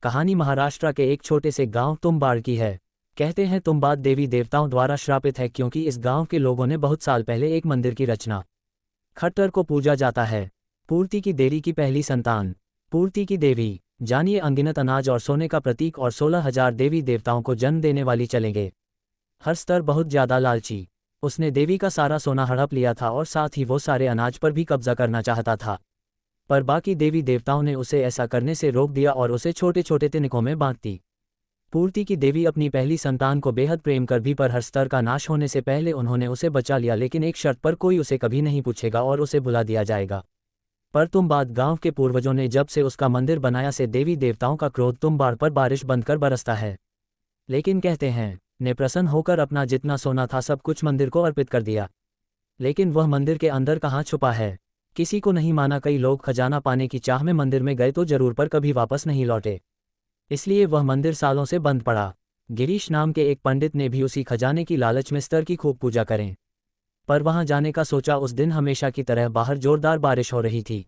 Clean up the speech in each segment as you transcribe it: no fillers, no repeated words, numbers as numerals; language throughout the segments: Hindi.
कहानी महाराष्ट्र के एक छोटे से गांव तुम्बाड़ की है। कहते हैं तुम्बाड़ देवी देवताओं द्वारा श्रापित है क्योंकि इस गांव के लोगों ने बहुत साल पहले एक मंदिर की रचना। खट्टर को पूजा जाता है। पूर्ति की देवी की पहली संतान। पूर्ति की देवी जानिए अनगिनत अनाज और सोने का प्रतीक और 16,000 देवी देवताओं को जन्म देने वाली चलेंगे। हर स्तर बहुत ज्यादा लालची। उसने देवी का सारा सोना हड़प लिया था और साथ ही वो सारे अनाज पर भी कब्जा करना चाहता था, पर बाकी देवी देवताओं ने उसे ऐसा करने से रोक दिया और उसे छोटे छोटे तिनकों में बांट दी। पूर्ति की देवी अपनी पहली संतान को बेहद प्रेम कर भी पर हर स्तर का नाश होने से पहले उन्होंने उसे बचा लिया, लेकिन एक शर्त पर कोई उसे कभी नहीं पूछेगा और उसे बुला दिया जाएगा। पर तुम्बाड़ गांव के पूर्वजों ने जब से उसका मंदिर बनाया से देवी देवताओं का क्रोध तुम्बाड़ पर बारिश बनकर बरसता है। लेकिन कहते हैं ने प्रसन्न होकर अपना जितना सोना था सब कुछ मंदिर को अर्पित कर दिया। लेकिन वह मंदिर के अंदर कहाँ छुपा है किसी को नहीं माना। कई लोग खजाना पाने की चाह में मंदिर में गए तो जरूर पर कभी वापस नहीं लौटे, इसलिए वह मंदिर सालों से बंद पड़ा। गिरीश नाम के एक पंडित ने भी उसी खजाने की लालच में स्तर की खूब पूजा करें, पर वहां जाने का सोचा। उस दिन हमेशा की तरह बाहर जोरदार बारिश हो रही थी।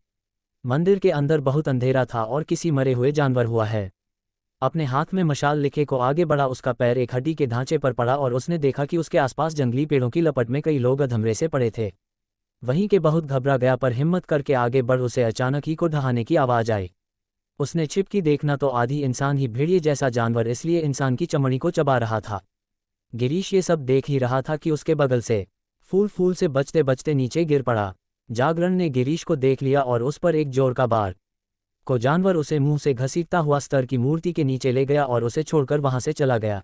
मंदिर के अंदर बहुत अंधेरा था और किसी मरे हुए जानवर हुआ है। अपने हाथ में मशाल लिखे को आगे बढ़ा। उसका पैर एक हड्डी के ढांचे पर पड़ा और उसने देखा कि उसके आसपास जंगली पेड़ों की लपट में कई लोग अधमरे से पड़े थे। वहीं के बहुत घबरा गया, पर हिम्मत करके आगे बढ़ उसे अचानक ही को ढहाने की आवाज आई। उसने छिपकी देखना तो आधी इंसान ही भेड़िए जैसा जानवर, इसलिए इंसान की चमड़ी को चबा रहा था। गिरीश ये सब देख ही रहा था कि उसके बगल से फूल से बचते बचते नीचे गिर पड़ा। जागरण ने गिरीश को देख लिया और उस पर एक जोर का बार को जानवर उसे मुंह से घसीटता हुआ स्तर की मूर्ति के नीचे ले गया और उसे छोड़कर वहां से चला गया।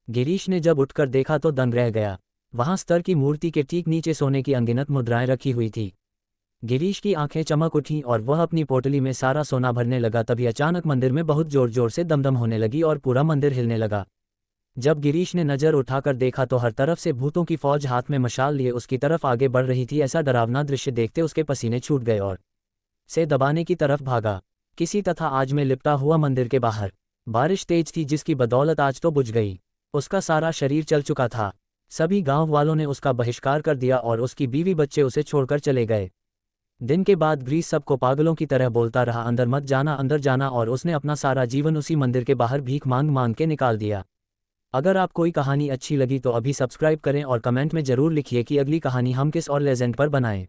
गिरीश ने जब उठकर देखा तो दंग रह गया। वहां स्तर की मूर्ति के ठीक नीचे सोने की अनगिनत मुद्राएं रखी हुई थी। गिरीश की आंखें चमक उठीं और वह अपनी पोटली में सारा सोना भरने लगा। तभी अचानक मंदिर में बहुत जोर जोर से दमदम होने लगी और पूरा मंदिर हिलने लगा। जब गिरीश ने नजर उठाकर देखा तो हर तरफ से भूतों की फौज हाथ में मशाल लिए उसकी तरफ आगे बढ़ रही थी। ऐसा डरावना दृश्य देखते उसके पसीने छूट गए और से दबाने की तरफ भागा। किसी तथा आज में लिपटा हुआ मंदिर के बाहर बारिश तेज थी, जिसकी बदौलत आज तो बुझ गई। उसका सारा शरीर चल चुका था। सभी गांव वालों ने उसका बहिष्कार कर दिया और उसकी बीवी बच्चे उसे छोड़कर चले गए। दिन के बाद ग्रीस सबको पागलों की तरह बोलता रहा, अंदर मत जाना, अंदर जाना, और उसने अपना सारा जीवन उसी मंदिर के बाहर भीख मांग मांग के निकाल दिया। अगर आप कोई कहानी अच्छी लगी तो अभी सब्सक्राइब करें और कमेंट में जरूर लिखिए कि अगली कहानी हम किस और लेजेंड पर बनाएं।